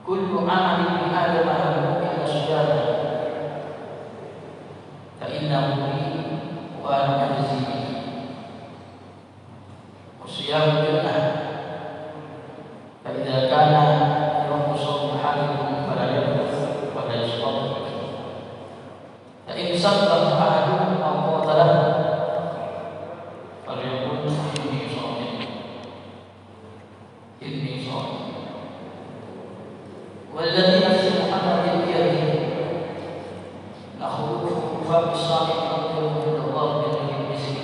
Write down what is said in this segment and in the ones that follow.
kullu amalin min Adam lahu illa siyam fa innahu li wa ana ajzi bihi siyam jannah fa idza kana yawmu sawmi ahadikum fala yarfuth wa la yaskhab fa in sabbahu ahadukum aw qatalahu falyaqul inni sha'im والذي نفس محمد بيده لخلوف فم الصائم أطيب عند الله من ريح المسك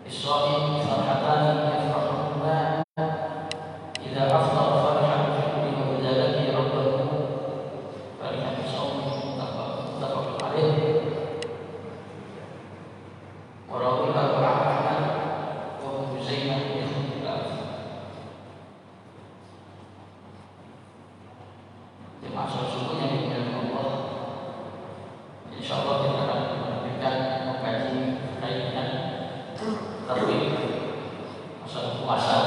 الصائم فرحتان يفرحهما إذا أفطر فرح بفطره وإذا لقي ربه فرح بصومه متفق عليه وروى الأربعة أحمد وابن خزيمة باختلاف. Masuk sukunya dengan Allah. Insya Allah kita akan memberikan mengkaji kaitan terlebih masalah puasa.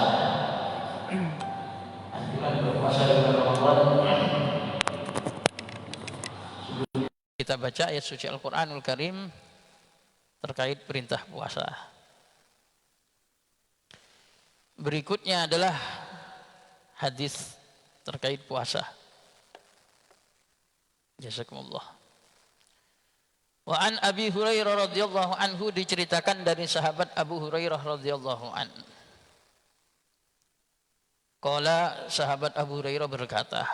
Anjuran berpuasa di bulan Ramadan. Kita baca ayat suci Al-Quranul Karim terkait perintah puasa. Berikutnya adalah hadis terkait puasa. Jazakumullah. Wa an Abi Hurairah radhiyallahu anhu, diceritakan dari sahabat Abu Hurairah radhiyallahu an. Qala, sahabat Abu Hurairah berkata,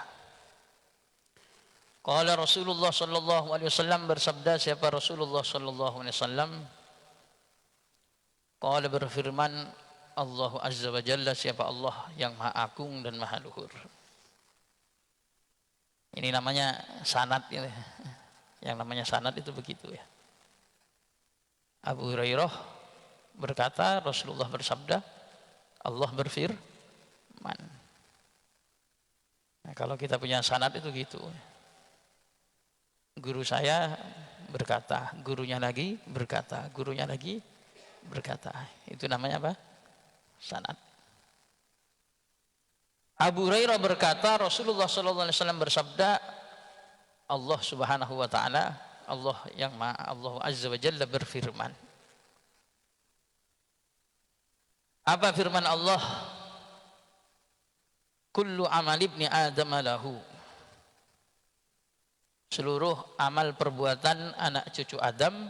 qala Rasulullah sallallahu alaihi wasallam, bersabda siapa Rasulullah sallallahu alaihi wasallam, qala, berfirman Allah azza wa jalla, siapa Allah yang maha agung dan maha luhur. Ini namanya sanad ya. Yang namanya sanad itu begitu ya. Abu Hurairah berkata, Rasulullah bersabda, Allah berfirman. Nah, kalau kita punya sanad itu gitu. Guru saya berkata, gurunya lagi berkata, gurunya lagi berkata. Itu namanya apa? Sanad. Abu Hurairah berkata, Rasulullah sallallahu alaihi wasallam bersabda, Allah Subhanahu wa taala, Allah yang Maha, Allah Azza wa Jalla berfirman. Apa firman Allah? Kullu amal ibni Adam lahu. Seluruh amal perbuatan anak cucu Adam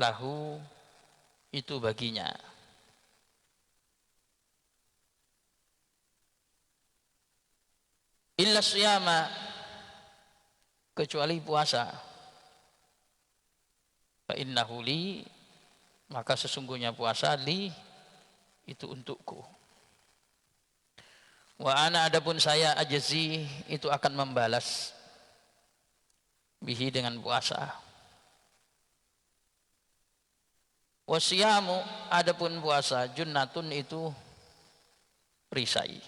lahu, itu baginya. Illa siyama, kecuali puasa. Fa innahu li, maka sesungguhnya puasa li, itu untukku. Wa ana, adapun saya, ajzi, itu akan membalas bihi, dengan puasa. Wa siyamu, adapun puasa, junnatun, itu perisai.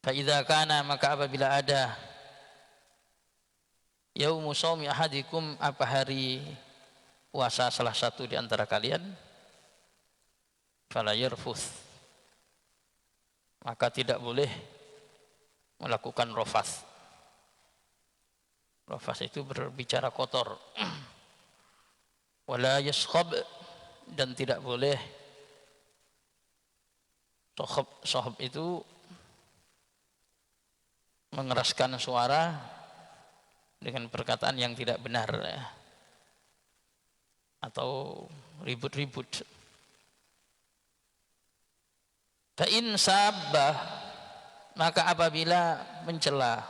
Fa idza kana, maka apabila ada, yaumu shaumi ahadikum, apa hari puasa salah satu di antara kalian, fala yarfuth, maka tidak boleh melakukan rafas. Rafas itu berbicara kotor. Wala yaskhab, dan tidak boleh sohab itu mengeraskan suara dengan perkataan yang tidak benar ya, atau ribut-ribut. Fa in sabbah, maka apabila mencela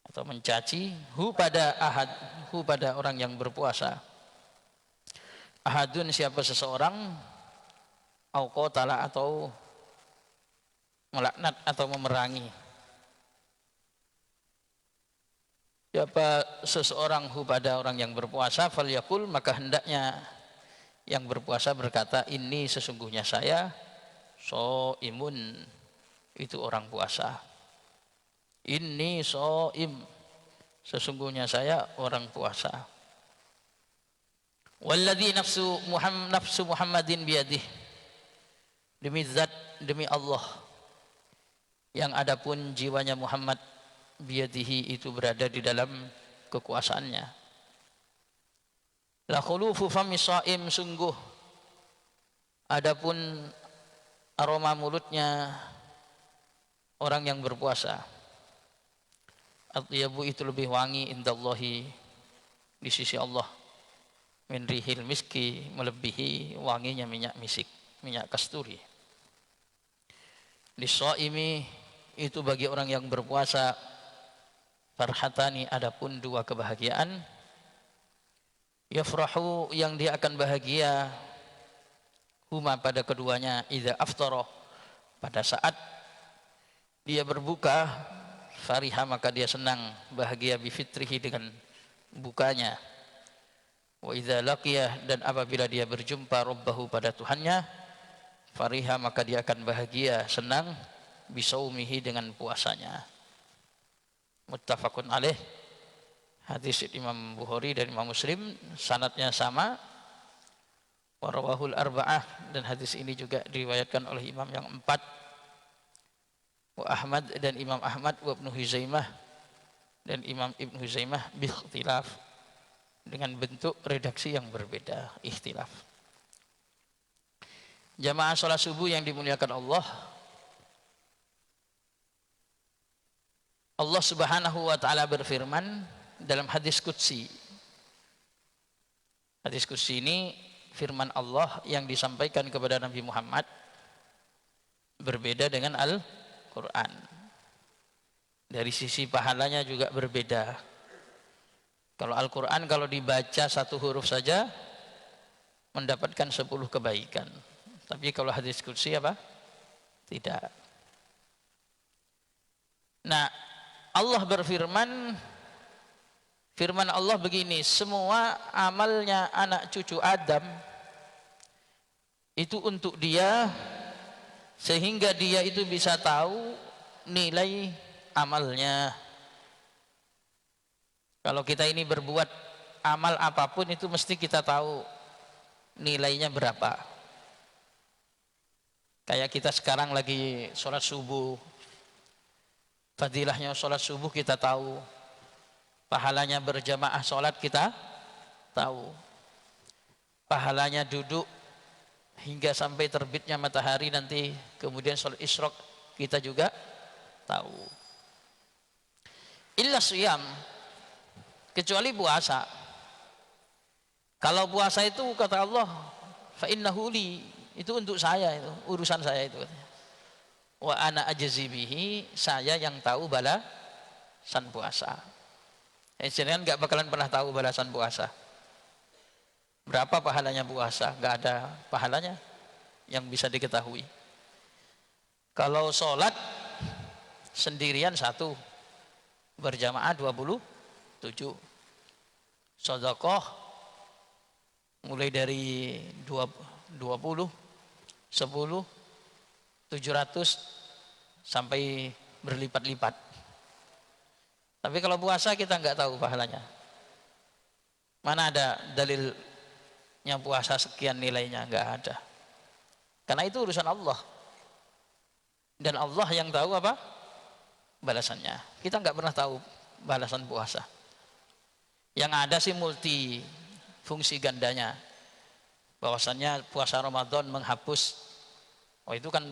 atau mencaci, pada orang yang berpuasa, ahadun, siapa seseorang, au qatala, atau melaknat atau memerangi, siapa seseorang pada orang yang berpuasa, falyaqul, maka hendaknya yang berpuasa berkata, ini sesungguhnya saya shaimun, itu orang puasa. Inni shaim, sesungguhnya saya orang puasa. Walladzi nafsu Muhammadin biyadih, demi zat, demi Allah yang adapun jiwanya Muhammad biyadihi itu berada di dalam kekuasaannya. La khulufu fami shaim, sungguh adapun aroma mulutnya orang yang berpuasa, atyabu itu lebih wangi indallahi, di sisi Allah, min rihil miski, melebihi wanginya minyak misik, minyak kasturi. Lishaimi, itu bagi orang yang berpuasa, farhatani, adapun dua kebahagiaan, yafrahu, yang dia akan bahagia, huma, pada keduanya, idza aftara, pada saat dia berbuka, fariha, maka dia senang bahagia, bifitrihi, dengan bukanya, wa idza laqiyah, dan apabila dia berjumpa rabbahu, pada Tuhannya, fariha, maka dia akan bahagia, senang, bisaumihi, dengan puasanya. Muttafaqun alaih, hadis Imam Bukhari dan Imam Muslim, sanadnya sama. Warawahul arba'ah, dan hadis ini juga diriwayatkan oleh imam yang 4. Wa Ahmad, dan Imam Ahmad, wa Ibnu Huzaimah, dan Imam Ibnu Huzaimah, biikhtilaf, dengan bentuk redaksi yang berbeda, ikhtilaf. Jamaah salat subuh yang dimuliakan Allah, Allah Subhanahu wa taala berfirman dalam hadis qudsi. Hadis qudsi ini firman Allah yang disampaikan kepada Nabi Muhammad, berbeda dengan Al-Qur'an. Dari sisi pahalanya juga berbeda. Kalau Al-Qur'an kalau dibaca satu huruf saja mendapatkan 10 kebaikan. Tapi kalau hadis qudsi apa? Tidak. Nah, Allah berfirman, firman Allah begini, semua amalnya anak cucu Adam itu untuk dia, sehingga dia itu bisa tahu nilai amalnya. Kalau kita ini berbuat amal apapun itu mesti kita tahu nilainya berapa. Kayak kita sekarang lagi sholat subuh, fadilahnya sholat subuh kita tahu, pahalanya berjamaah sholat kita tahu, pahalanya duduk hingga sampai terbitnya matahari nanti kemudian sholat isyraq kita juga tahu. Illa siyam, kecuali puasa. Kalau puasa itu kata Allah, fa innahu li, itu untuk saya, itu urusan saya itu. Wa ana ajzi bihi, saya yang tahu balasan puasa. Jangan nggak bakalan pernah tahu balasan puasa. Berapa pahalanya puasa? Nggak ada pahalanya yang bisa diketahui. Kalau sholat sendirian 1, berjamaah 27. Sedekah mulai dari 20, 10, 700 sampai berlipat-lipat. Tapi kalau puasa kita nggak tahu pahalanya. Mana ada dalilnya puasa sekian nilainya? Nggak ada. Karena itu urusan Allah. Dan Allah yang tahu apa? Balasannya. Kita nggak pernah tahu balasan puasa. Yang ada sih multi fungsi gandanya. Bahwasannya puasa Ramadan menghapus, itu kan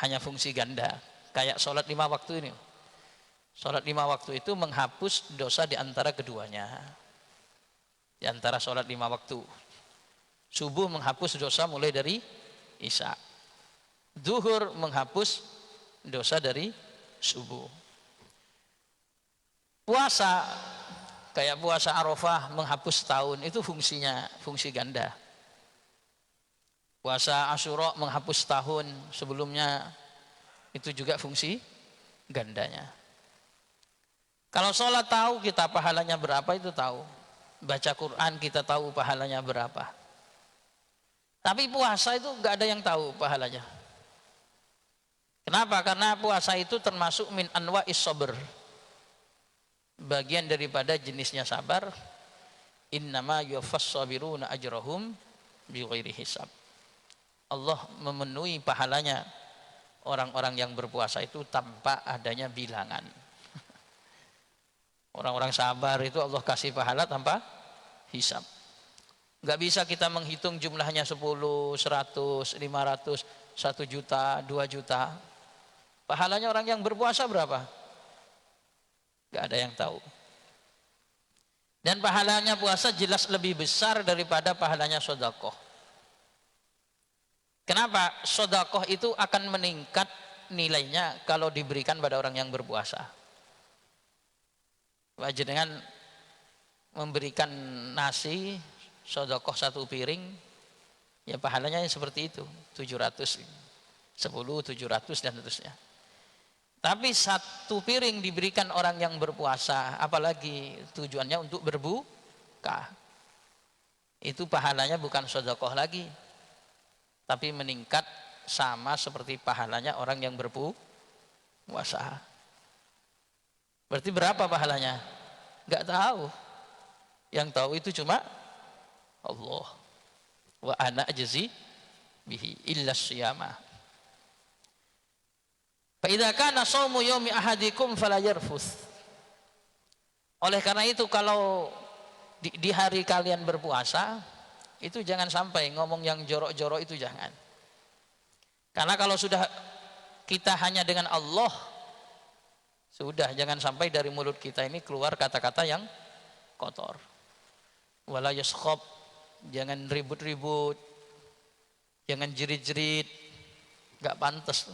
hanya fungsi ganda. Kayak sholat 5 waktu ini. Sholat 5 waktu itu menghapus dosa di antara keduanya. Di antara sholat 5 waktu. Subuh menghapus dosa mulai dari Isya. Zuhur menghapus dosa dari subuh. Puasa kayak puasa Arafah menghapus tahun, itu fungsinya fungsi ganda. Puasa Asyura menghapus tahun sebelumnya, itu juga fungsi gandanya. Kalau sholat tahu kita pahalanya berapa, itu tahu. Baca Quran kita tahu pahalanya berapa. Tapi puasa itu nggak ada yang tahu pahalanya. Kenapa? Karena puasa itu termasuk min anwa'is sabr, bagian daripada jenisnya sabar, innama yuwaffas sabiruna ajrahum bighairi hisab. Allah memenuhi pahalanya orang-orang yang berpuasa itu tanpa adanya bilangan. Orang-orang sabar itu Allah kasih pahala tanpa hisab. Nggak bisa kita menghitung jumlahnya 10, 100, 500, 1 juta, 2 juta. Pahalanya orang yang berpuasa berapa? Nggak ada yang tahu. Dan pahalanya puasa jelas lebih besar daripada pahalanya sedekah. Kenapa? Sedekah itu akan meningkat nilainya kalau diberikan pada orang yang berpuasa. Wajib dengan memberikan nasi sedekah 1 piring, ya pahalanya seperti itu, 700, 10, 700 dan seterusnya. Tapi 1 piring diberikan orang yang berpuasa, apalagi tujuannya untuk berbuka, itu pahalanya bukan sedekah lagi, tapi meningkat sama seperti pahalanya orang yang berpuasa. Berarti berapa pahalanya? Nggak tahu. Yang tahu itu cuma Allah. Wa ana ajzi bihi illa siyama. Fa idza kana shaumu yaumi ahadikum fala yarfuth. Oleh karena itu kalau di hari kalian berpuasa, itu jangan sampai ngomong yang jorok-jorok, itu jangan. Karena kalau sudah kita hanya dengan Allah, sudah, jangan sampai dari mulut kita ini keluar kata-kata yang kotor. Wala yaskhab, jangan ribut-ribut, jangan jerit-jerit, nggak pantas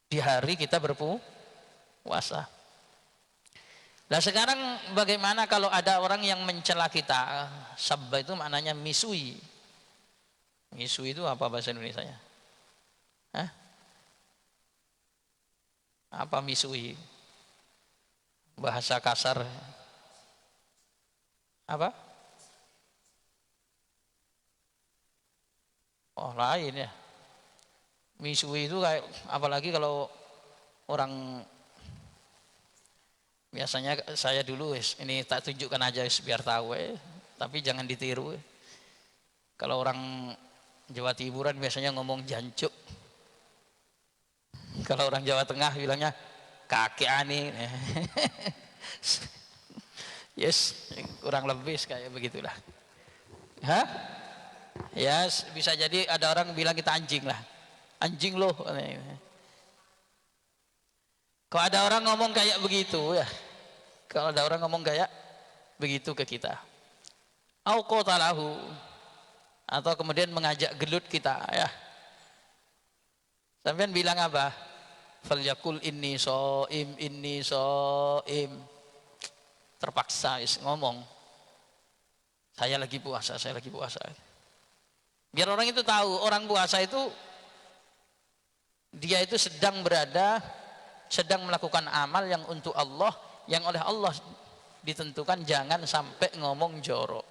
di hari kita berpuasa. Nah sekarang bagaimana kalau ada orang yang mencela kita? Sabba itu maknanya misui. Misui itu apa bahasa Indonesianya? Hah? Apa misui? Bahasa kasar apa? Oh lain ya. Misui itu kayak, apalagi kalau orang, biasanya saya dulu ini tak tunjukkan aja biar tahu tapi jangan ditiru. Kalau orang Jawa Timuran biasanya ngomong jancuk. Kalau orang Jawa Tengah bilangnya kakek ani. Yes, kurang lebih kayak begitulah. Hah? Ya, bisa jadi ada orang bilang kita anjing lah. Anjing loh. Kalau ada orang ngomong kayak begitu ya, kalau ada orang ngomong kayak begitu ke kita, au qatalahu, atau kemudian mengajak gelut kita ya, sampean bilang apa? Falyakul inni shaim, terpaksa ngomong saya lagi puasa, biar orang itu tahu orang puasa itu dia itu sedang melakukan amal yang untuk Allah, yang oleh Allah ditentukan jangan sampai ngomong jorok.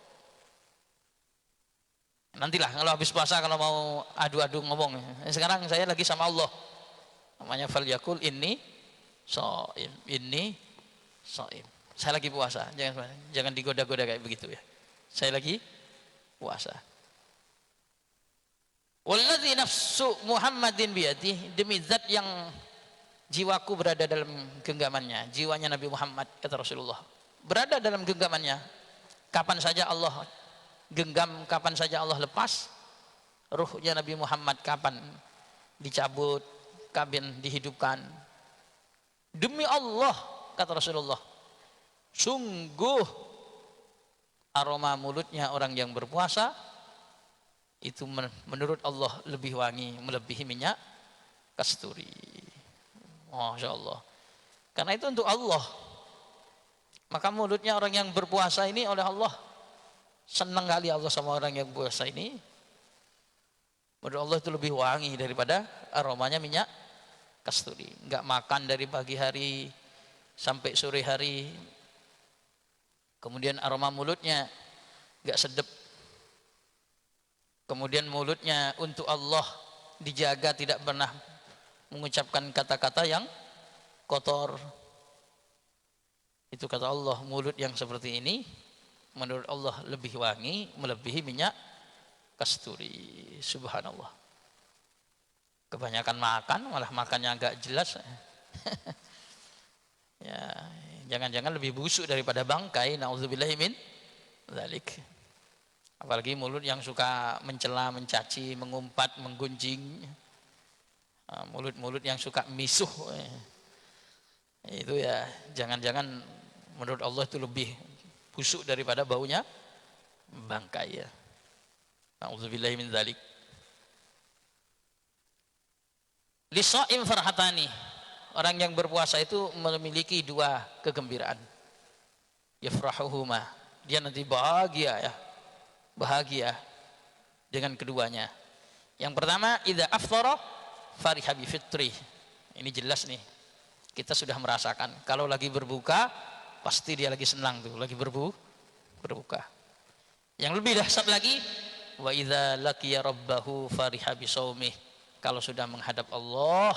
Nantilah kalau habis puasa, kalau mau adu-adu ngomong, sekarang saya lagi sama Allah, namanya falyakul inni shaim, saya lagi puasa, jangan digoda-goda kayak begitu ya, saya lagi puasa. Walladzi nafsu Muhammadin biyadihi, demi zat yang jiwaku berada dalam genggamannya, jiwanya Nabi Muhammad, kata Rasulullah, berada dalam genggamannya. Kapan saja Allah genggam, kapan saja Allah lepas ruhnya Nabi Muhammad, kapan dicabut, kapan dihidupkan. Demi Allah, kata Rasulullah, sungguh aroma mulutnya orang yang berpuasa itu menurut Allah lebih wangi, melebihi minyak kasturi. Masya Allah. Karena itu untuk Allah, maka mulutnya orang yang berpuasa ini oleh Allah, senang kali Allah sama orang yang puasa ini. Menurut Allah itu lebih wangi daripada aromanya minyak kasturi. Enggak makan dari pagi hari sampai sore hari, kemudian aroma mulutnya enggak sedap, kemudian mulutnya untuk Allah dijaga, tidak pernah mengucapkan kata-kata yang kotor. Itu kata Allah, mulut yang seperti ini menurut Allah lebih wangi, melebihi minyak kasturi. Subhanallah. Kebanyakan makan, malah makannya agak jelas. Ya, jangan-jangan lebih busuk daripada bangkai. Nauzubillahi min dzalik. Apalagi mulut yang suka mencela, mencaci, mengumpat, menggunjing. Mulut-mulut yang suka misuh. Itu ya, jangan-jangan menurut Allah itu lebih busuk daripada baunya bangkai ya. Nauzubillahi min dzalik. Lisa'im farhatani. Orang yang berpuasa itu memiliki dua kegembiraan. Yafrahuhuma. Dia nanti bahagia ya. Bahagia dengan keduanya. Yang pertama, idza afthara fariha bi fitri. Ini jelas nih. Kita sudah merasakan kalau lagi berbuka pasti dia lagi senang tuh, lagi berbuka. Yang lebih dahsyat lagi, wa idza laqiya rabbahu fariha bi shaumih. Kalau sudah menghadap Allah,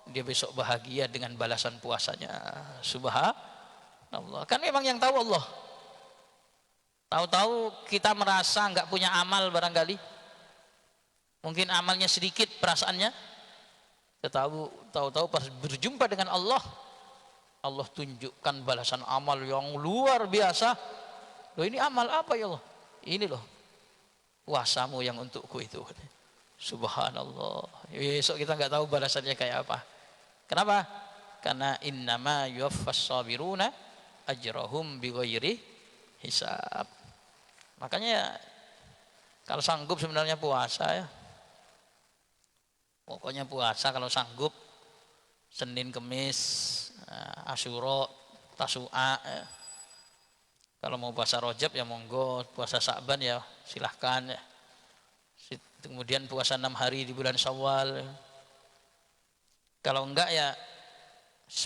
dia besok bahagia dengan balasan puasanya. Subhanallah. Kan memang yang tahu Allah. Tahu-tahu kita merasa nggak punya amal barangkali. Mungkin amalnya sedikit perasaannya. Tahu-tahu pas berjumpa dengan Allah, Allah tunjukkan balasan amal yang luar biasa. Loh, ini amal apa ya Allah? Ini loh puasamu yang untukku itu. Subhanallah. Besok kita nggak tahu balasannya kayak apa. Kenapa? Karena innama yuwaffas sabiruna ajrahum bighairi hisab. Makanya kalau sanggup sebenarnya puasa ya. Pokoknya puasa kalau sanggup Senin Kemis, Asyura, Tasu'a ya. Kalau mau puasa Rajab ya monggo, puasa Sa'ban ya silahkan ya. Kemudian puasa 6 hari di bulan Syawal. Kalau enggak ya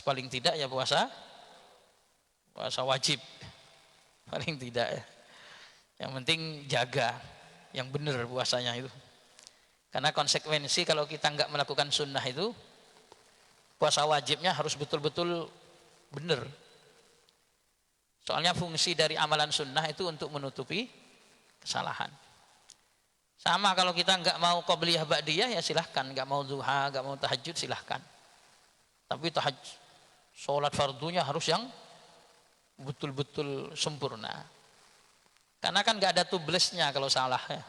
paling tidak ya puasa wajib. Paling tidak ya. Yang penting jaga yang benar puasanya itu. Karena konsekuensi kalau kita enggak melakukan sunnah itu, puasa wajibnya harus betul-betul benar. Soalnya fungsi dari amalan sunnah itu untuk menutupi kesalahan. Sama kalau kita enggak mau qobliyah ba'diyah ya silahkan, enggak mau duha, enggak mau tahajud silahkan. Tapi sholat fardunya harus yang betul-betul sempurna. Karena kan enggak ada tublesnya kalau salah ya.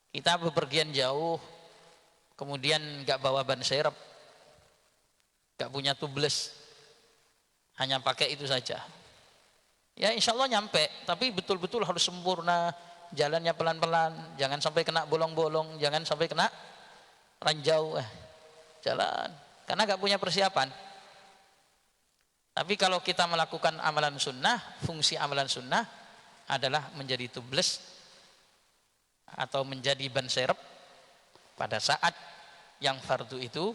Kita bepergian jauh, kemudian enggak bawa ban serep, enggak punya tubles, hanya pakai itu saja. Ya insya Allah nyampe, tapi betul-betul harus sempurna. Jalannya pelan-pelan, jangan sampai kena bolong-bolong, jangan sampai kena ranjau jalan, karena gak punya persiapan. Tapi kalau kita melakukan amalan sunnah, fungsi amalan sunnah adalah menjadi tubles atau menjadi ban serep pada saat yang fardu itu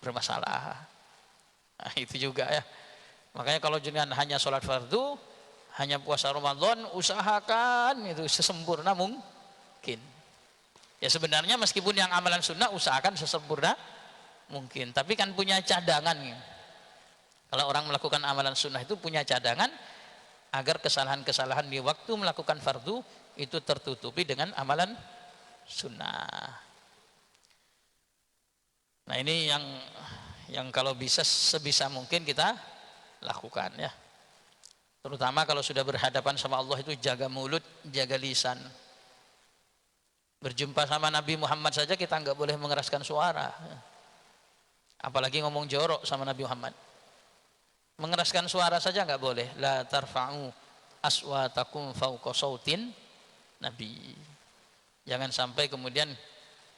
bermasalah. Nah, itu juga ya. Makanya kalau jangan hanya sholat fardu, hanya puasa Ramadan, usahakan itu sesempurna mungkin. Ya sebenarnya meskipun yang amalan sunnah usahakan sesempurna mungkin, tapi kan punya cadangan. Kalau orang melakukan amalan sunnah itu punya cadangan agar kesalahan-kesalahan di waktu melakukan fardu itu tertutupi dengan amalan sunnah. Nah ini yang kalau bisa sebisa mungkin kita lakukan ya. Terutama kalau sudah berhadapan sama Allah itu jaga mulut, jaga lisan. Berjumpa sama Nabi Muhammad saja kita nggak boleh mengeraskan suara. Apalagi ngomong jorok sama Nabi Muhammad. Mengeraskan suara saja nggak boleh. La tarfa'u aswatakum fawqa sautin Nabi. Jangan sampai kemudian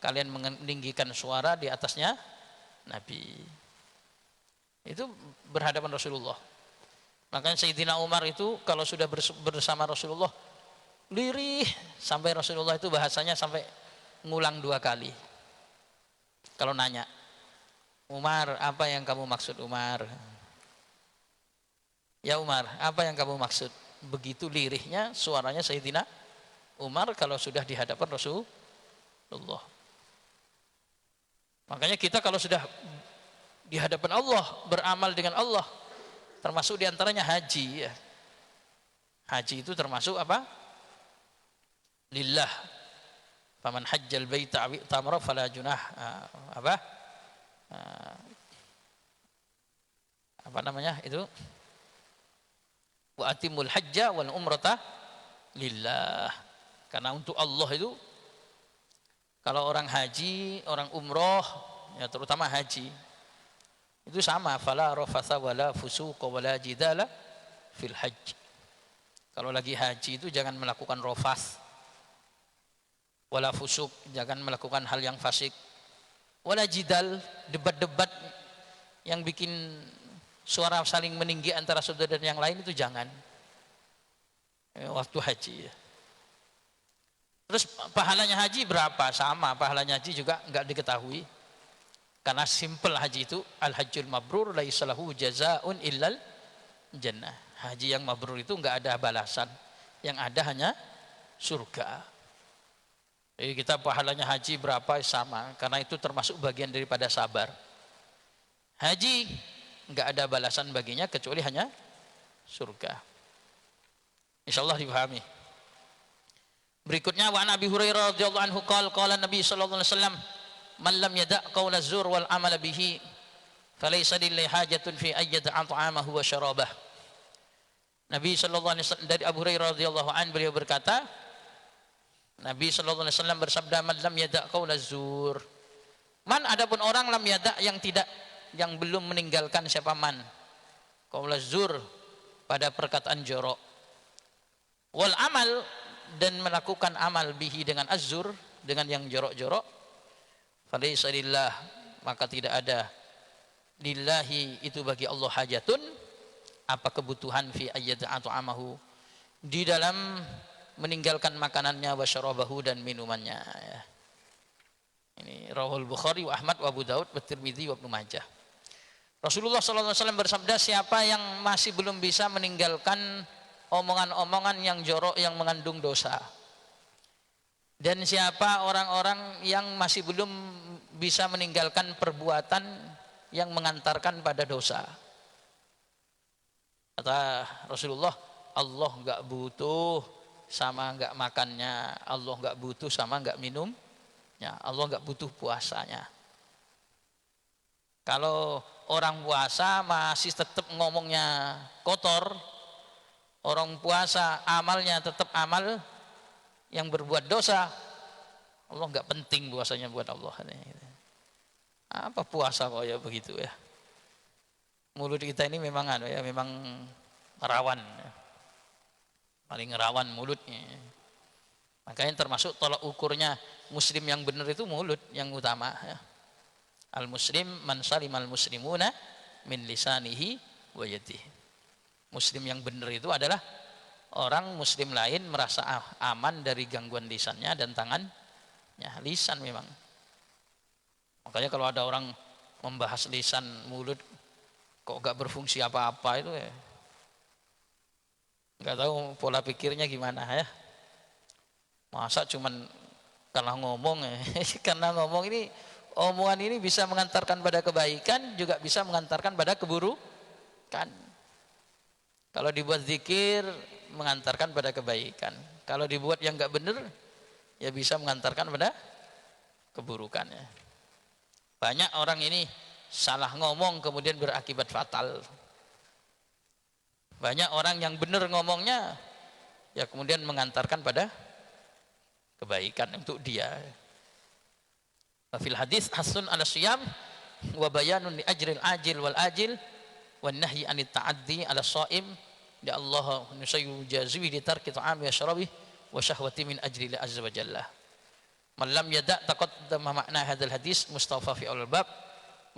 kalian meninggikan suara di atasnya Nabi. Itu berhadapan Rasulullah. Makanya Sayyidina Umar itu kalau sudah bersama Rasulullah lirih sampai Rasulullah itu bahasanya sampai ngulang 2 kali. Kalau nanya, Umar apa yang kamu maksud Umar? Ya Umar, apa yang kamu maksud? Begitu lirihnya suaranya Sayyidina Umar kalau sudah di hadapan Rasulullah. Makanya kita kalau sudah di hadapan Allah, beramal dengan Allah, termasuk diantaranya haji ya. Haji itu termasuk apa? Lillah. Faman hajjal baita aw i'tamara fala junah. Apa? Apa namanya itu? Wa atimul hajja wal umrata lillah. Karena untuk Allah itu, kalau orang haji, orang umroh, ya terutama haji, itu sama, fala rafatha wala fusuqa wala jidala fil hajj. Kalau lagi haji itu jangan melakukan rafas, wala fusuk, jangan melakukan hal yang fasik, wala jidal, debat-debat yang bikin suara saling meninggi antara saudara dan yang lain, itu jangan waktu haji. Terus pahalanya haji berapa? Sama, pahalanya haji juga enggak diketahui. Karena simple haji itu, al-hajjul mabrur laisa lahu jazaa'un illal jannah. Haji yang mabrur itu enggak ada balasan, yang ada hanya surga. Jadi kita pahalanya haji berapa? Sama, karena itu termasuk bagian daripada sabar. Haji enggak ada balasan baginya kecuali hanya surga. Insyaallah dipahami. Berikutnya, wa Nabi Hurairah radhiyallahu anhu qala Nabi sallallahu alaihi wasallam, man lam yada' qaula zur wal amal bihi falaysa lillahi hajatun fi ayyada'a ta'amahu wa syarabah. Nabi sallallahu alaihi wasallam, dari Abu Hurairah radhiyallahu anhu, beliau berkata, Nabi sallallahu alaihi wasallam bersabda, man lam yada' qaula zur. Man, adapun orang lam yada', yang belum meninggalkan, siapa man? Qaula zur, pada perkataan jorok. Wal amal, dan melakukan amal bihi, dengan azur, dengan yang jorok-jorok. Falaysa lillah, maka tidak ada lillahi itu bagi Allah hajatun, apa kebutuhan, fi ayyada'a ta'amahu, di dalam meninggalkan makanannya, wa syarabahu, dan minumannya. Ya. Ini rawahul Bukhari wa Ahmad wa Abu Daud wa Tirmidzi wa Ibnu Majah. Rasulullah sallallahu alaihi wasallam bersabda, siapa yang masih belum bisa meninggalkan omongan-omongan yang jorok, yang mengandung dosa, dan siapa orang-orang yang masih belum bisa meninggalkan perbuatan yang mengantarkan pada dosa. Kata Rasulullah, Allah enggak butuh sama enggak makannya, Allah enggak butuh sama enggak minumnya, Allah enggak butuh puasanya. Kalau orang puasa masih tetap ngomongnya kotor, orang puasa amalnya tetap amal yang berbuat dosa, Allah enggak penting puasanya buat Allah. Apa puasa kok ya begitu ya? Mulut kita ini memang memang rawan, paling rawan mulutnya. Makanya termasuk tolak ukurnya muslim yang benar itu mulut yang utama. Al muslim man salimal muslimuna min lisanihi wa yadihi. Muslim yang benar itu adalah orang muslim lain merasa aman dari gangguan lisannya dan tangannya. Lisan memang. Makanya kalau ada orang membahas lisan, mulut kok gak berfungsi apa-apa, itu ya gak tahu pola pikirnya gimana ya. Masa cuman karena ngomong ya. Karena ngomong ini, omongan ini bisa mengantarkan pada kebaikan, juga bisa mengantarkan pada keburukan. Kalau dibuat zikir mengantarkan pada kebaikan, kalau dibuat yang gak benar ya bisa mengantarkan pada keburukan ya. Banyak orang ini salah ngomong kemudian berakibat fatal. Banyak orang yang benar ngomongnya ya kemudian mengantarkan pada kebaikan untuk dia. Fil hadis hasun ala siyam wa bayanun li ajril ajil wal ajil wan nahyi anit ta'addi ala shaim ya Allah nusayyijazi bi tarki ta'ami wa syarabi wa syahwati min ajli la azza wa jalla. Man lam yada' taqaddama makna hadzal hadis mustafa fi al-bab,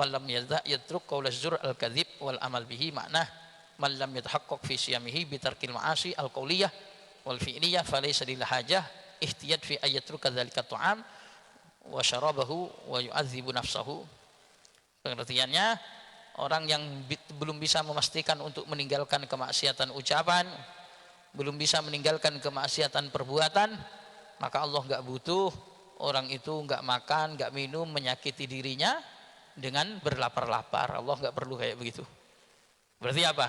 man lam yada' yatruk qaul az-zur al-kadzib wal amal bihi, makna man lam yatahaqqaq fi siyamihi bi tarkil ma'asi al-qauliyah wal fi'liyah falaysa lil hajah ihtiyat fi ayatruka dzalika ta'am wa syarabahu wa yu'adzibu nafsahu. Pengertiannya, orang yang belum bisa memastikan untuk meninggalkan kemaksiatan ucapan, belum bisa meninggalkan kemaksiatan perbuatan, maka Allah enggak butuh orang itu enggak makan, enggak minum, menyakiti dirinya dengan berlapar-lapar. Allah enggak perlu kayak begitu. Berarti apa?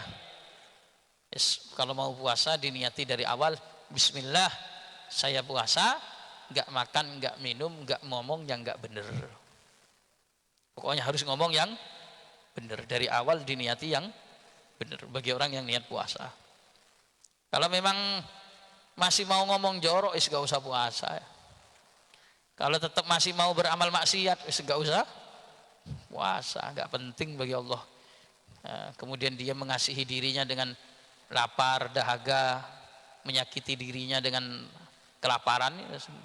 Kalau mau puasa diniati dari awal, bismillah saya puasa, nggak makan, nggak minum, nggak ngomong yang nggak bener. Pokoknya harus ngomong yang bener dari awal, diniati yang bener bagi orang yang niat puasa. Kalau memang masih mau ngomong jorok, nggak usah puasa. Kalau tetap masih mau beramal maksiat, nggak usah puasa, nggak penting bagi Allah. Kemudian dia mengasihi dirinya dengan lapar, dahaga, menyakiti dirinya dengan kelaparan,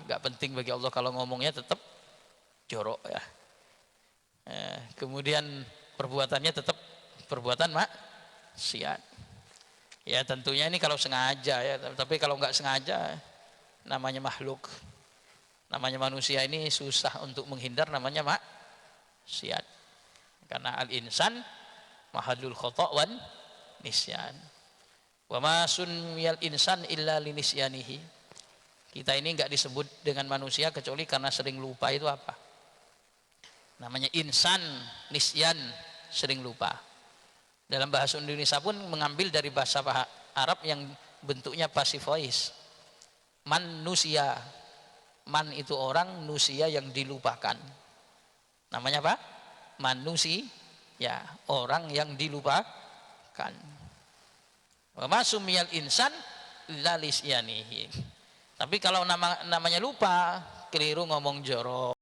nggak penting bagi Allah kalau ngomongnya tetap jorok ya. Kemudian perbuatannya tetap perbuatan maksiat. Ya tentunya ini kalau sengaja ya, tapi kalau nggak sengaja, namanya makhluk, namanya manusia ini susah untuk menghindar namanya maksiat. Karena al-insan mahallul khata' wan nisyan. Wa ma sunniyal insan illa linisyanihi. Kita ini nggak disebut dengan manusia kecuali karena sering lupa. Itu apa? Namanya insan, nisyan, sering lupa. Dalam bahasa Indonesia pun mengambil dari bahasa Arab yang bentuknya passive voice. Manusia, man itu orang, nusia yang dilupakan. Namanya apa? Manusia, ya orang yang dilupakan. Wa masumiyal insan lalisyanihi. Tapi kalau namanya lupa, keliru ngomong jorok,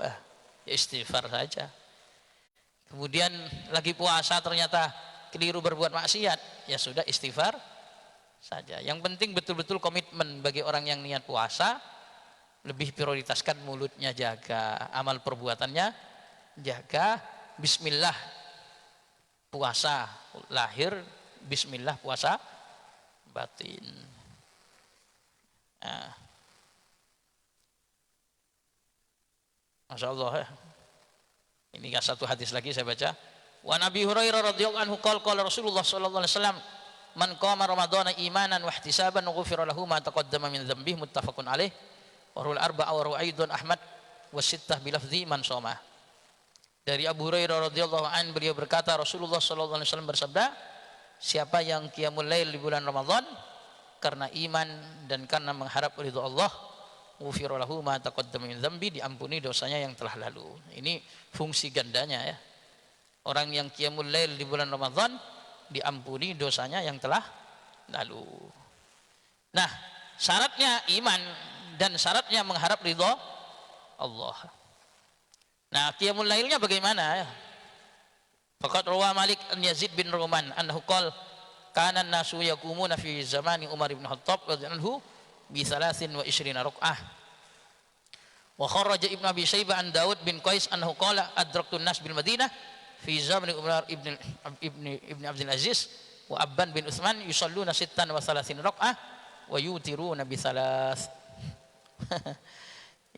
ya istighfar saja. Kemudian lagi puasa ternyata keliru berbuat maksiat, ya sudah istighfar saja. Yang penting betul-betul komitmen bagi orang yang niat puasa, lebih prioritaskan mulutnya jaga, amal perbuatannya jaga. Bismillah puasa lahir, bismillah puasa batin. Nah, Masya Allah ya. Ini satu hadis lagi saya baca. Wa Nabi Hurairah radhiyallahu anhu qala Rasulullah sallallahu alaihi wasallam, man qama ramadhana imanan wa ihtisaban ghufira lahu ma taqaddama min dhanbihi, muttafaqun alaih. Wa rul arba'a wa ru'aidun Ahmad wa sittah bi lafzi man shoma. Dari Abu Hurairah radhiyallahu anhu, beliau berkata Rasulullah sallallahu alaihi wasallam bersabda, siapa yang qiyamul lail di bulan Ramadan karena iman dan karena mengharap ridha Allah, ghufira lahu ma taqaddama min dzambi, diampuni dosanya yang telah lalu. Ini fungsi gandanya ya. Orang yang qiyamul lail di bulan Ramadan diampuni dosanya yang telah lalu. Nah, syaratnya iman dan syaratnya mengharap ridha Allah. Nah, qiyamul lailnya bagaimana ya? Faqad rawa Malik an Yazid bin Ruman annahu qala kana an-nasu yaqumuna fi zamani Umar bin Khattab radhiyallahu anhu bi 23 rakaah. Wa kharaja Ibnu Abi Syaibah an Daud bin Qais annahu qala adraktu an-nas bil Madinah fi zamani Umar ibn Abdul Aziz wa Abban bin Utsman yusalluna 36 rakaah wa yutiruna bi 3.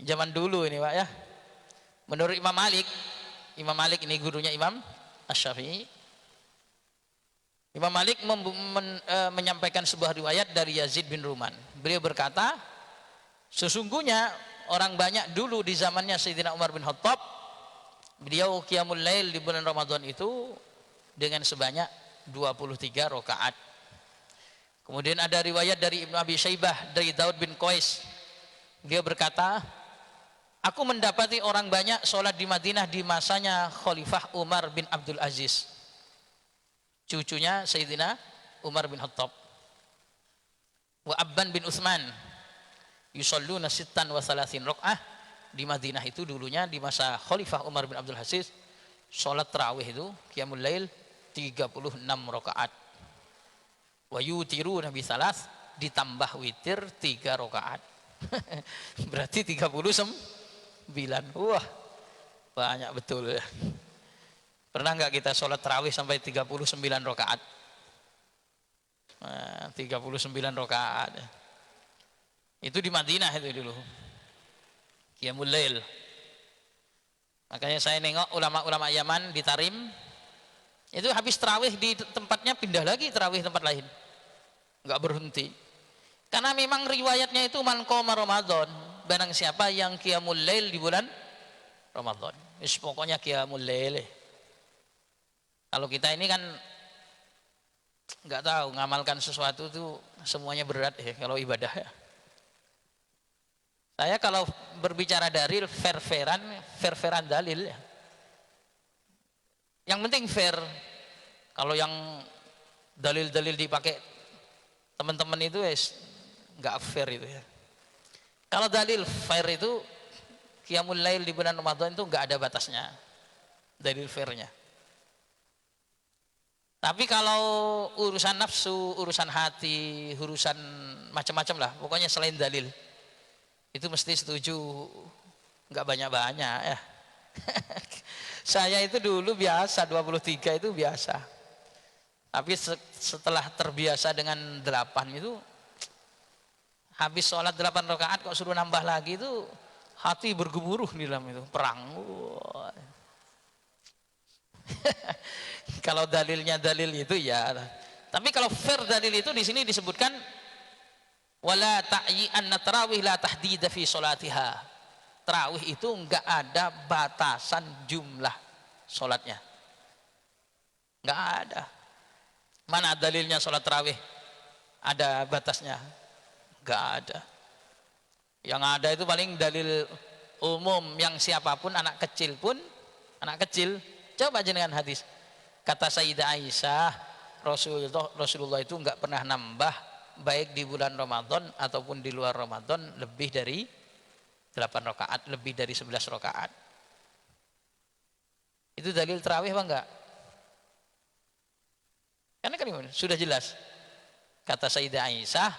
Zaman dulu ini Pak ya. Menurut Imam Malik ini gurunya Imam Asy-Syafi'i. Imam Malik menyampaikan sebuah riwayat dari Yazid bin Ruman. Beliau berkata, sesungguhnya orang banyak dulu di zamannya Sayyidina Umar bin Khattab, beliau qiyamul lail di bulan Ramadan itu dengan sebanyak 23 rakaat. Kemudian ada riwayat dari Ibnu Abi Syaibah dari Daud bin Qais. Dia berkata, aku mendapati orang banyak sholat di Madinah di masanya Khalifah Umar bin Abdul Aziz, cucunya Sayyidina Umar bin Khattab. Wa Abban bin Utsman yusalluna 36 rakaah. Di Madinah itu dulunya di masa Khalifah Umar bin Abdul Aziz, sholat tarawih itu qiyamul lail 36 rakaat. Wa yutiruna bi 3, ditambah witir 3 rakaat. Berarti 39. Wah, banyak betul ya. Pernah nggak kita sholat tarawih sampai 39 rakaat? 39 rakaat. Itu di Madinah itu dulu. Qiyamul lail. Makanya saya nengok ulama-ulama Yaman di Tarim, itu habis tarawih di tempatnya pindah lagi tarawih tempat lain. Nggak berhenti. Karena memang riwayatnya itu man qoma Ramadan, barang siapa yang qiyamul lail di bulan Ramadan. Pokoknya qiyamul lail. Kalau kita ini kan nggak tahu, ngamalkan sesuatu itu semuanya berat ya kalau ibadah ya. Saya kalau berbicara dalil fair-fairan dalil ya. Yang penting fair. Kalau yang dalil-dalil dipakai teman-teman itu nggak fair itu ya. Kalau dalil fair itu qiyamul lail di bulan Ramadan itu nggak ada batasnya dalil fairnya. Tapi kalau urusan nafsu, urusan hati, urusan macam-macam lah, pokoknya selain dalil itu mesti setuju, nggak banyak-banyak ya. Saya itu dulu biasa 23 itu biasa, tapi setelah terbiasa dengan 8 itu, habis sholat 8 rakaat kok suruh nambah lagi itu hati bergemuruh di dalam itu perang. Kalau dalilnya dalil itu ya, tapi kalau fair dalil itu di sini disebutkan wala ta'yi'an tarawih la tahdida fi sholatiha. Tarawih itu enggak ada batasan jumlah sholatnya, enggak ada. Mana dalilnya sholat tarawih ada batasnya? Enggak ada. Yang ada itu paling dalil umum yang siapapun, anak kecil pun, anak kecil, coba jenengan hadis kata Sayyidah Aisyah, Rasulullah itu enggak pernah nambah baik di bulan Ramadan ataupun di luar Ramadan lebih dari 8 rakaat, lebih dari 11 rakaat. Itu dalil tarawih apa enggak? Karena kan sudah jelas kata Sayyidah Aisyah,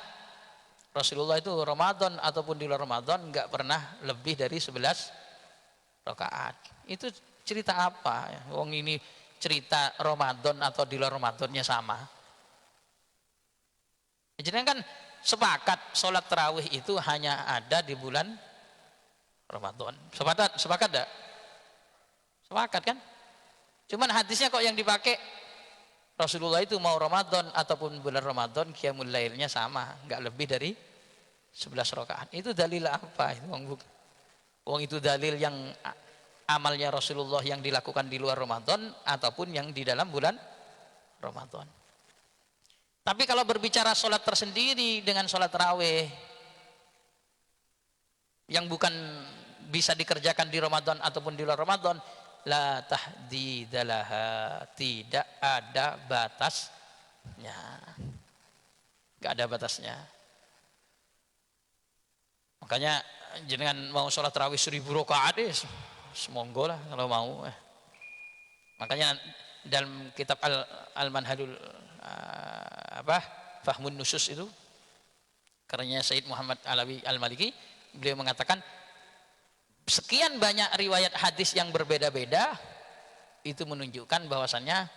Rasulullah itu Ramadan ataupun di luar Ramadan enggak pernah lebih dari 11 rakaat. Itu cerita apa? Wong ini cerita Ramadan atau di luar Ramadannya sama. Jadi kan sepakat sholat tarawih itu hanya ada di bulan Ramadan. Sepakat enggak? Sepakat kan? Cuman hadisnya kok yang dipakai Rasulullah itu mau Ramadan ataupun bulan Ramadan qiyamul lailnya sama, enggak lebih dari 11 rakaat. Itu dalil apa itu? Wong itu dalil yang amalnya Rasulullah yang dilakukan di luar Ramadan ataupun yang di dalam bulan Ramadan. Tapi kalau berbicara sholat tersendiri dengan sholat tarawih yang bukan bisa dikerjakan di Ramadan ataupun di luar Ramadan, la tahdidalaha, tidak ada batasnya, nggak ada batasnya. Makanya jenengan mau sholat tarawih 1000 rakaat semonggo lah kalau mau. Makanya dalam kitab Al-Manhajul Fahmun Nusus itu karenanya Sayyid Muhammad Alawi Al-Maliki, beliau mengatakan sekian banyak riwayat hadis yang berbeda-beda itu menunjukkan bahwasannya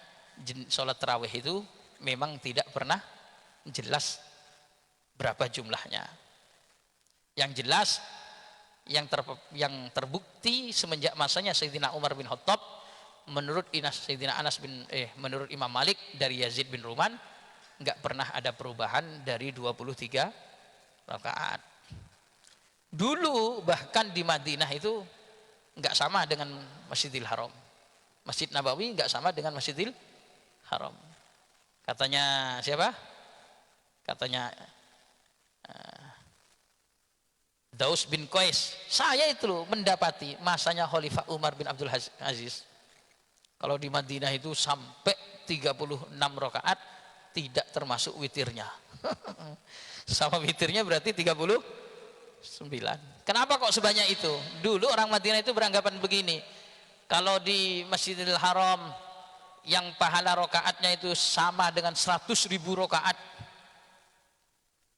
sholat tarawih itu memang tidak pernah jelas berapa jumlahnya. Yang jelas yang terbukti semenjak masanya Sayyidina Umar bin Khattab, menurut Sayyidina Anas menurut Imam Malik dari Yazid bin Ruman, enggak pernah ada perubahan dari 23 rakaat. Dulu bahkan di Madinah itu enggak sama dengan Masjidil Haram. Masjid Nabawi enggak sama dengan Masjidil Haram. Katanya siapa? Katanya Daus bin Qais, saya itu loh mendapati masanya Khalifah Umar bin Abdul Aziz. Kalau di Madinah itu sampai 36 rakaat tidak termasuk witirnya. Sama witirnya berarti 39. Kenapa kok sebanyak itu? Dulu orang Madinah itu beranggapan begini, kalau di Masjidil Haram yang pahala rakaatnya itu sama dengan 100.000 rakaat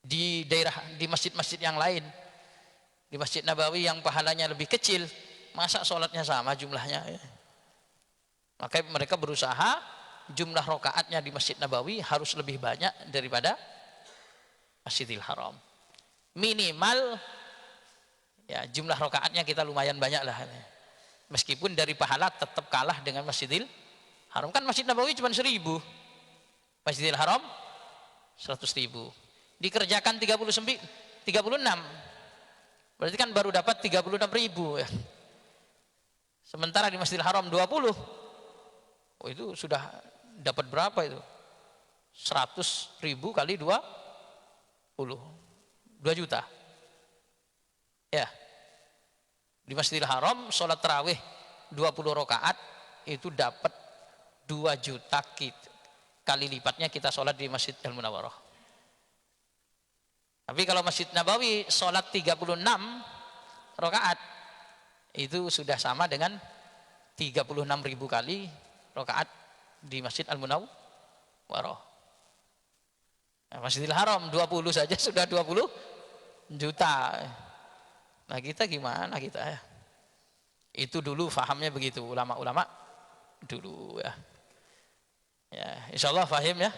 di daerah, di masjid-masjid yang lain, di Masjid Nabawi yang pahalanya lebih kecil, masa sholatnya sama jumlahnya? Maka mereka berusaha jumlah rakaatnya di Masjid Nabawi harus lebih banyak daripada Masjidil Haram. Minimal ya jumlah rakaatnya kita lumayan banyak lah. Meskipun dari pahala tetap kalah dengan Masjidil Haram. Kan Masjid Nabawi cuma 1000, Masjidil Haram 100.000. Dikerjakan 36, berarti kan baru dapat 36.000 ya. Sementara di Masjidil Haram 20, oh itu sudah dapat berapa itu? 100.000 kali 2 juta. Ya. Di Masjidil Haram sholat tarawih 20 rakaat itu dapat 2 juta kali lipatnya kita sholat di Masjid Al-Munawwarah. Tapi kalau Masjid Nabawi sholat 36 rakaat itu sudah sama dengan 36.000 kali rakaat di Masjid Al-Munawwarah. Nah, Masjidil Haram 20 saja sudah 20 juta. Nah kita gimana kita ya? Itu dulu fahamnya begitu ulama-ulama dulu ya. Ya, insyaallah fahim ya.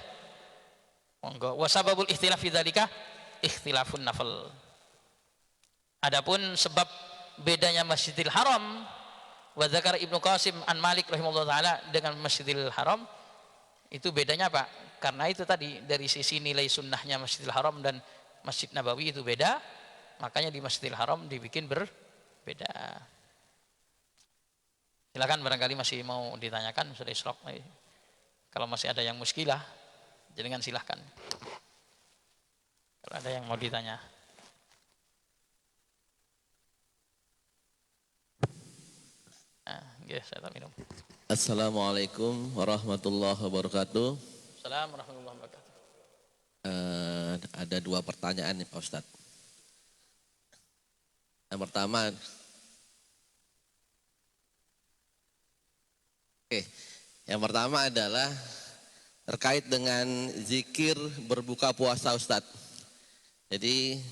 Monggo. Wa sababul ikhtilaf fi dzalika ikhtilafun nafl. Adapun sebab bedanya Masjidil Haram wa dzakar Ibnu Qasim an Malik rahimahullah taala dengan Masjidil Haram itu bedanya apa? Karena itu tadi dari sisi nilai sunnahnya Masjidil Haram dan Masjid Nabawi itu beda, makanya di Masjidil Haram dibikin berbeda. Silakan barangkali masih mau ditanyakan sudah isyraq. Kalau masih ada yang muskilah, jangan silahkan. Kalau ada yang mau ditanya. Nah, yes, saya minum. Assalamualaikum warahmatullahi wabarakatuh. Assalamualaikum warahmatullahi wabarakatuh. Ada 2 pertanyaan nih Pak Ustadz. Yang pertama, yang pertama adalah terkait dengan zikir berbuka puasa Ustadz. Jadi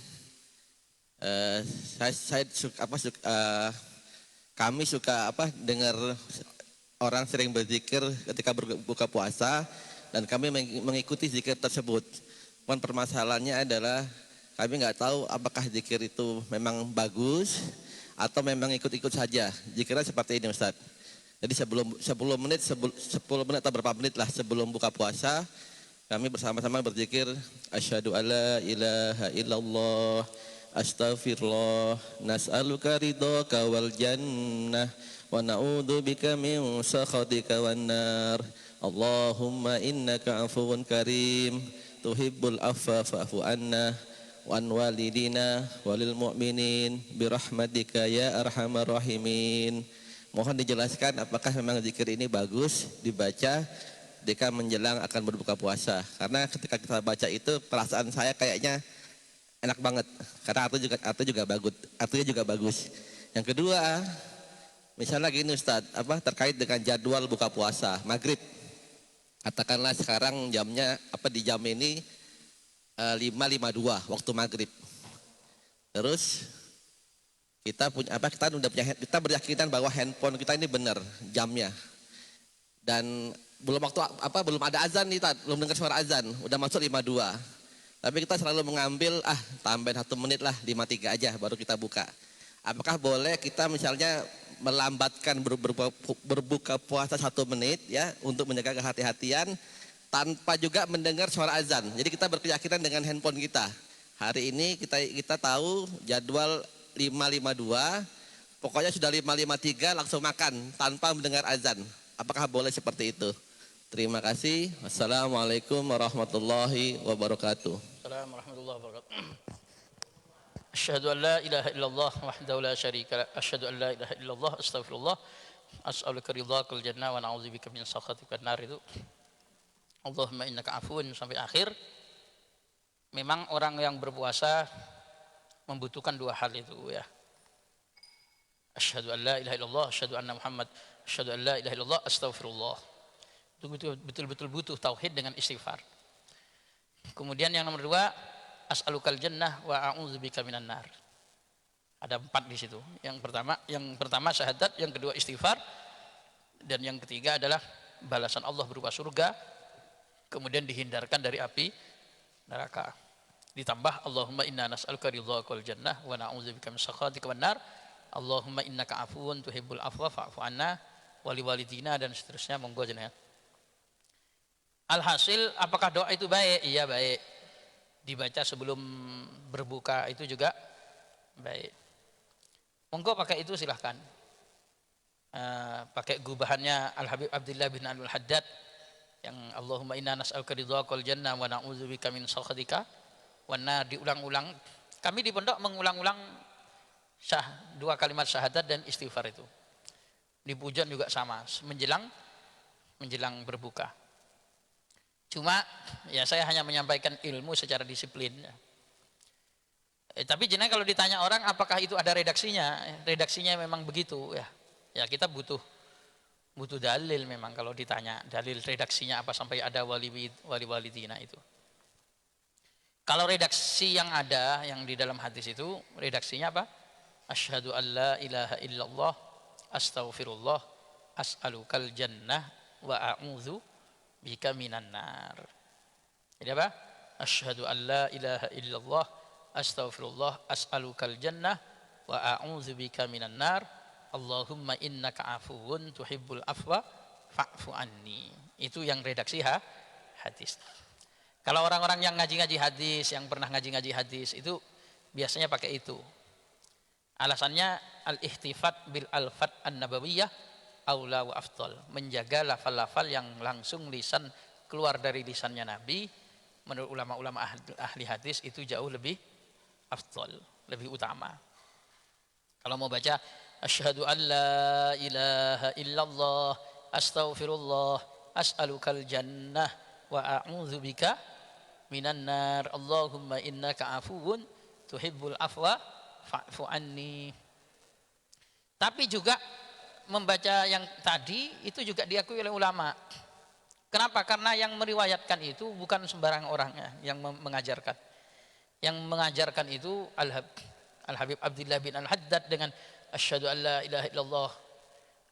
kami suka dengar orang sering berzikir ketika berbuka puasa dan kami mengikuti zikir tersebut. Cuman permasalahannya adalah kami nggak tahu apakah zikir itu memang bagus atau memang ikut-ikut saja. Zikirnya seperti ini Ustadz. Jadi 10 menit atau berapa menit lah sebelum buka puasa kami bersama-sama berzikir asyhadu alla ilaha illallah astaghfirullah nas'aluka ridhaka wal jannah wa na'udzubika min sakhatika wan nar Allahumma innaka afuwun karim tuhibbul afwa fa'fu anna wa an walidina walil mu'minin birahmatika ya arhamar rahimin. Mohon dijelaskan apakah memang zikir ini bagus dibaca ketika menjelang akan berbuka puasa. Karena ketika kita baca itu perasaan saya kayaknya enak banget. Karena artinya juga bagus. Yang kedua, misalnya gini Ustadz, terkait dengan jadwal buka puasa maghrib. Katakanlah sekarang jamnya di jam ini 5.52 waktu maghrib. Terus kita kita berkeyakinan bahwa handphone kita ini benar jamnya dan belum ada azan nih belum dengar suara azan udah masuk 52 tapi kita selalu mengambil tambahin 1 menit lah 53 aja baru kita buka. Apakah boleh kita misalnya melambatkan berbuka puasa 1 menit ya untuk menjaga kehati-hatian tanpa juga mendengar suara azan. Jadi kita berkeyakinan dengan handphone kita. Hari ini kita tahu jadwal 5.52, pokoknya sudah 5.53 langsung makan tanpa mendengar azan. Apakah boleh seperti itu? Terima kasih. Wassalamualaikum warahmatullahi wabarakatuh. Assalamualaikum warahmatullahi wabarakatuh. Asyhadu an la ilaha illallah wahdahu la syarika lah. Asyhadu an la ilaha illallah astaghfirullah. As'aluka ridhakal jannah wa na'udzubika min sakhatikal nar itu. Allahumma innaka afuwun sampai akhir. Memang orang yang berpuasa membutuhkan 2 hal itu ya. Asyhadu an la ilaha illallah, asyhadu anna Muhammad, asyhadu an la ilaha illallah, astaghfirullah. Itu betul-betul butuh tauhid dengan istighfar. Kemudian yang nomor 2, as'alukal jannah wa a'udzubika minan nar. Ada 4 di situ. Yang pertama syahadat, yang kedua istighfar, dan yang ketiga adalah balasan Allah berupa surga, kemudian dihindarkan dari api neraka. Ditambah Allahumma inna nas'aluka ridhakal jannah wa na'udzubika min sakhatika wan nar. Allahumma innaka afuwun tuhibbul afwa fa'fu anna wa liwalidina dan seterusnya. Monggo jenengan. Alhasil apakah doa itu baik? Iya baik. Dibaca sebelum berbuka itu juga baik. Monggo pakai itu silahkan. Pakai gubahannya Al Habib Abdullah bin Al Haddad yang Allahumma inna nas'aluka ridhaqal jannah wa na'udzubika min sakhatika wan nar, diulang-ulang. Kami di pondok mengulang-ulang dua kalimat syahadat dan istighfar itu. Di pujian juga sama, menjelang berbuka. Cuma ya saya hanya menyampaikan ilmu secara disiplin. Tapi jenengan kalau ditanya orang apakah itu ada redaksinya, redaksinya memang begitu ya. Ya kita butuh dalil memang kalau ditanya dalil redaksinya apa sampai ada wali-walidina itu. Kalau redaksi yang ada yang di dalam hadis itu redaksinya apa? Asyhadu alla ilaha illallah astaghfirullah as'alukal jannah wa a'udzu bika minan nar. Jadi apa? Asyhadu alla ilaha illallah astaghfirullah as'alukal jannah wa a'udzu bika minan nar. Allahumma innaka afuwun tuhibbul afwa fa'fu anni. Itu yang redaksi hadis. Kalau orang-orang yang ngaji-ngaji hadis, yang pernah ngaji-ngaji hadis itu biasanya pakai itu. Alasannya al-ihtifat bil alfat an-nabawiyah aula wa afdal. Menjaga lafal-lafal yang langsung lisan keluar dari lisannya Nabi. Menurut ulama-ulama ahli hadis itu jauh lebih afdal, lebih utama. Kalau mau baca asyhadu an la ilaha illallah astaghfirullah as'alukal jannah wa a'udzu bika minan nar. Allahumma innaka afuwun tuhibbul afwa fa'fu anni. Tapi juga membaca yang tadi itu juga diakui oleh ulama. Kenapa? Karena yang meriwayatkan itu bukan sembarang orangnya yang mengajarkan. Yang mengajarkan itu Al-Habib Abdullah bin Al-Haddad dengan asyhadu an la ilaha illallah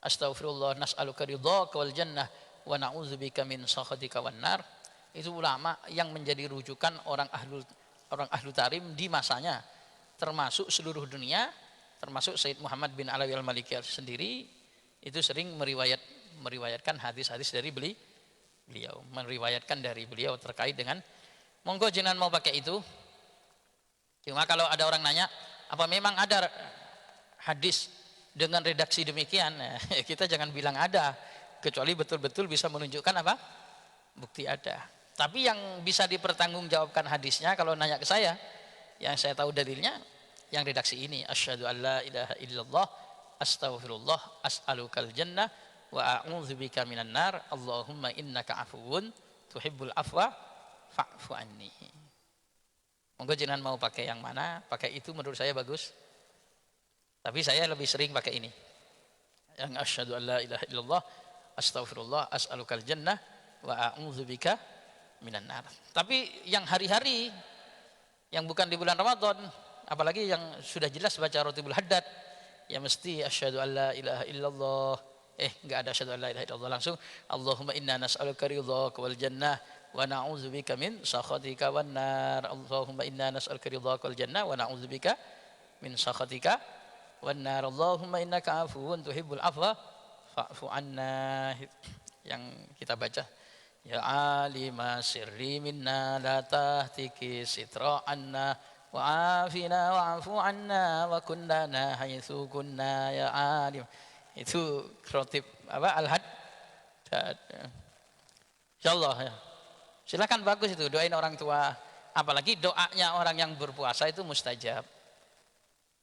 astaghfirullah nas'aluka ridhaka wal jannah wa na'udzubika min sakhatika wan nar. Itu ulama yang menjadi rujukan orang ahlu tarim di masanya, termasuk seluruh dunia, termasuk Sayyid Muhammad bin Alawi al-Maliki sendiri itu sering meriwayatkan hadis-hadis dari beliau, meriwayatkan dari beliau terkait dengan monggo jenengan mau pakai itu. Cuma kalau ada orang nanya apa memang ada hadis dengan redaksi demikian, kita jangan bilang ada kecuali betul-betul bisa menunjukkan apa? Bukti ada. Tapi yang bisa dipertanggungjawabkan hadisnya kalau nanya ke saya, yang saya tahu dalilnya yang redaksi ini, asyhadu an la ilaha illallah astaghfirullah as'alukal jannah wa a'udzubika minan nar. Allahumma innaka afuwun tuhibbul afwa fa'fu anni. Monggo jenengan mau pakai yang mana? Pakai itu menurut saya bagus. Tapi saya lebih sering pakai ini. Yang asyhadu an la ilaha illallah astaghfirullah as'alukal jannah wa a'udzubika minan nar. Tapi yang hari-hari yang bukan di bulan Ramadan, apalagi yang sudah jelas baca Rotibul Haddad, ya mesti asyhadu an la ilaha illallah. Enggak ada asyhadu an la ilaha illallah, langsung Allahumma inna nas'aluka ridhaka wal jannah wa na'udzubika min sakhatika wan nar. Allahumma inna nas'aluka ridhaka wal jannah wa na'udzubika min sakhatika wan nar. Allahumma innaka afuwun tuhibbul afwa fa'fu anna. Yang kita baca ya alima sirri minna la tahtiki sitra anna wa afina wa'fu anna wa kunnana haitsu kunna ya alim. Itu khotib apa Al-Haddad. Insyaallah ya. Silakan, bagus itu, doain orang tua. Apalagi doanya orang yang berpuasa itu mustajab.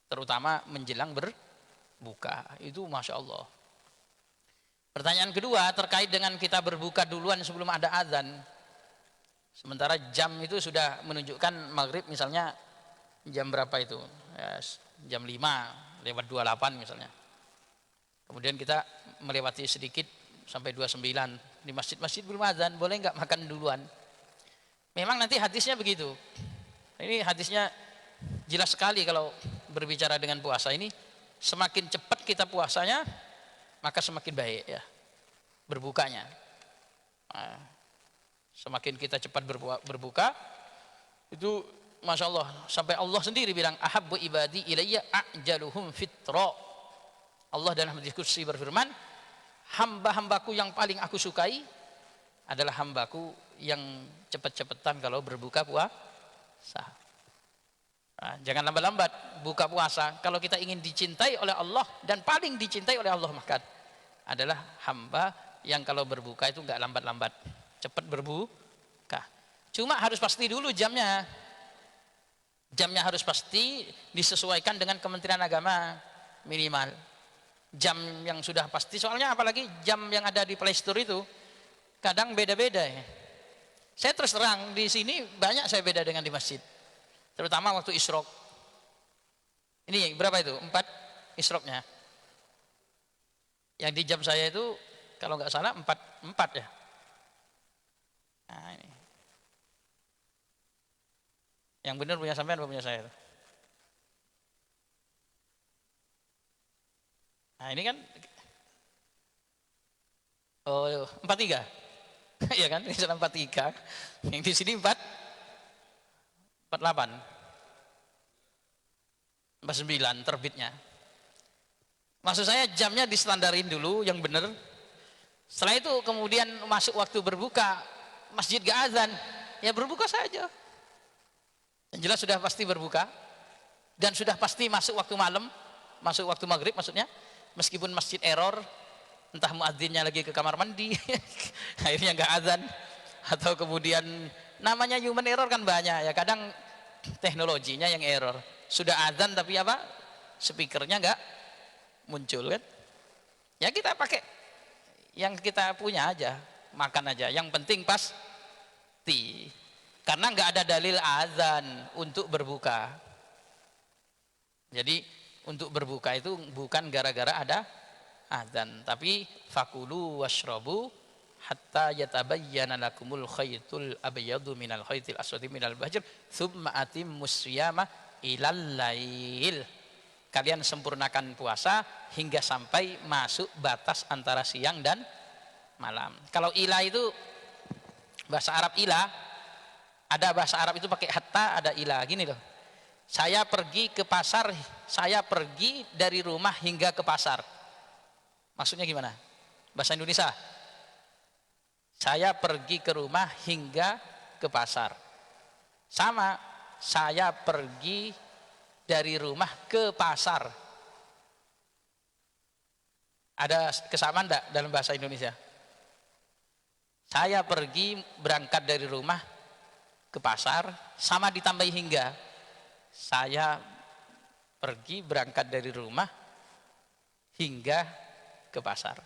Terutama menjelang berbuka. Itu Masya Allah. Pertanyaan kedua terkait dengan kita berbuka duluan sebelum ada azan. Sementara jam itu sudah menunjukkan maghrib misalnya jam berapa itu? Ya, jam 5:28 misalnya. Kemudian kita melewati sedikit sampai 29 di masjid-masjid belum azan, boleh nggak makan duluan? Memang nanti hadisnya begitu. Ini hadisnya jelas sekali kalau berbicara dengan puasa ini, semakin cepat kita puasanya maka semakin baik ya berbukanya. Semakin kita cepat berbuka itu Masya Allah, sampai Allah sendiri bilang ahabbu ibadi ilayya a'jaluhum fitra. Allah dalam hadis qudsi berfirman, hamba-hambaku yang paling aku sukai adalah hambaku yang cepat-cepatan kalau berbuka puasa. Jangan lambat-lambat buka puasa. Kalau kita ingin dicintai oleh Allah dan paling dicintai oleh Allah, maka adalah hamba yang kalau berbuka itu enggak lambat-lambat. cepat berbuka. Cuma harus pasti dulu jamnya. Jamnya harus pasti disesuaikan dengan Kementerian Agama minimal. Jam yang sudah pasti, soalnya apalagi jam yang ada di Play Store itu kadang beda-beda ya. Saya terus terang di sini banyak saya beda dengan di masjid. Terutama waktu isyrok. Ini berapa itu? 4 isyroknya. Yang di jam saya itu kalau nggak salah 4 ya. Nah, ini. Yang benar punya sampean apa punya saya? Nah, ini kan 43. Iya kan? Ini sudah 43. Yang di sini 48. 49 terbitnya. Maksud saya jamnya distandarin dulu yang benar. Setelah itu kemudian masuk waktu berbuka, masjid gak azan, ya berbuka saja. Yang jelas sudah pasti berbuka dan sudah pasti masuk waktu malam, masuk waktu maghrib maksudnya, meskipun masjid error, entah muadzinnya lagi ke kamar mandi akhirnya nggak azan, atau kemudian namanya human error kan banyak ya, kadang teknologinya yang error, sudah azan tapi apa, speakernya nggak muncul kan, ya kita pakai yang kita punya aja, makan aja, yang penting pasti. Karena nggak ada dalil azan untuk berbuka. Jadi untuk berbuka itu bukan gara-gara ada azan, tapi fakulu washrabu hatta yatabayyana lakumul khaytul abyadu minal khaytil aswadi minal fajr tsumma atimmus siyama ilal lail. Kalian sempurnakan puasa hingga sampai masuk batas antara siang dan malam. Kalau ila itu bahasa Arab ila, ada bahasa Arab itu pakai hatta, ada ila, gini loh. Saya pergi ke pasar, saya pergi dari rumah hingga ke pasar. Maksudnya gimana? Bahasa Indonesia. Saya pergi ke rumah hingga ke pasar. Sama, saya pergi dari rumah ke pasar. Ada kesamaan enggak dalam bahasa Indonesia? Saya pergi berangkat dari rumah ke pasar, sama ditambahi hingga. Saya pergi berangkat dari rumah hingga ke pasar.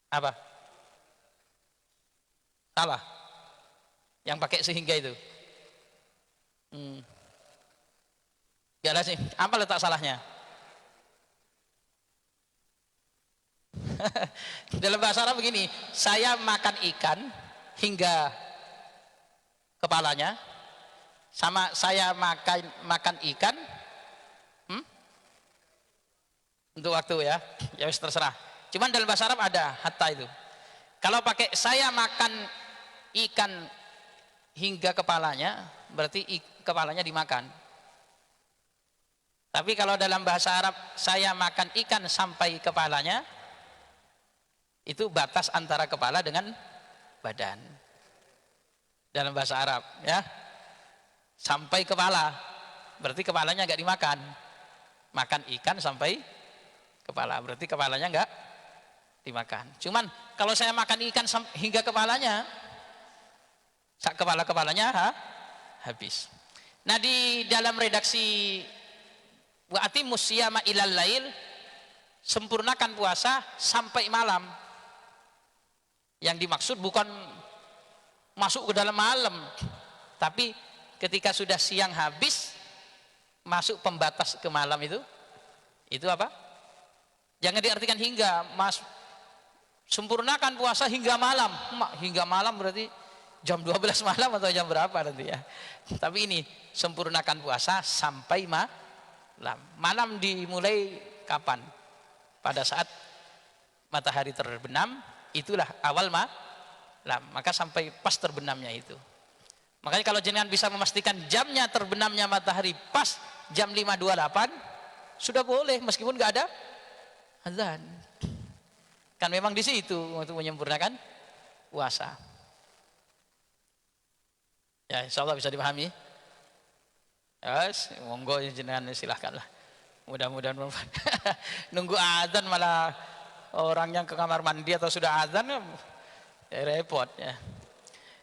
Apa? Salah. Yang pakai sehingga itu. Gak ada sih. Apa letak salahnya? Dalam bahasa Arab begini, saya makan ikan hingga kepalanya, sama saya makan ikan untuk waktu ya wis terserah. Cuman dalam bahasa Arab ada hatta itu. Kalau pakai saya makan ikan hingga kepalanya, berarti kepalanya dimakan. Tapi kalau dalam bahasa Arab saya makan ikan sampai kepalanya, itu batas antara kepala dengan badan dalam bahasa Arab ya, sampai kepala berarti kepalanya nggak dimakan, makan ikan sampai kepala berarti kepalanya nggak dimakan. Cuman kalau saya makan ikan hingga kepalanya, kepalanya habis. Nah, di dalam redaksi wa atimmus siyama ilal lail, sempurnakan puasa sampai malam. Yang dimaksud bukan masuk ke dalam malam, tapi ketika sudah siang habis masuk pembatas ke malam itu apa? Jangan diartikan hingga, Mas. Sempurnakan puasa hingga malam. Hingga malam berarti jam 12 malam atau jam berapa nanti ya. Tapi ini sempurnakan puasa sampai malam. Malam dimulai kapan? Pada saat matahari terbenam, itulah awal malam. Maka sampai pas terbenamnya itu. Makanya kalau jenengan bisa memastikan jamnya terbenamnya matahari pas jam 5.28, sudah boleh meskipun nggak ada azan. Kan memang di situ untuk menyempurnakan puasa. Ya, insya Allah bisa dipahami. Yes, monggo jenengan silahkanlah. Mudah-mudahan nunggu azan malah orang yang ke kamar mandi atau sudah azan ya repot ya.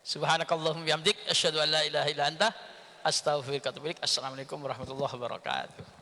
Subhanakallahumma bihamdik asyhadu an la ilaha illa anta astaghfiruka wa atubu ilaik. Assalamualaikum warahmatullahi wabarakatuh.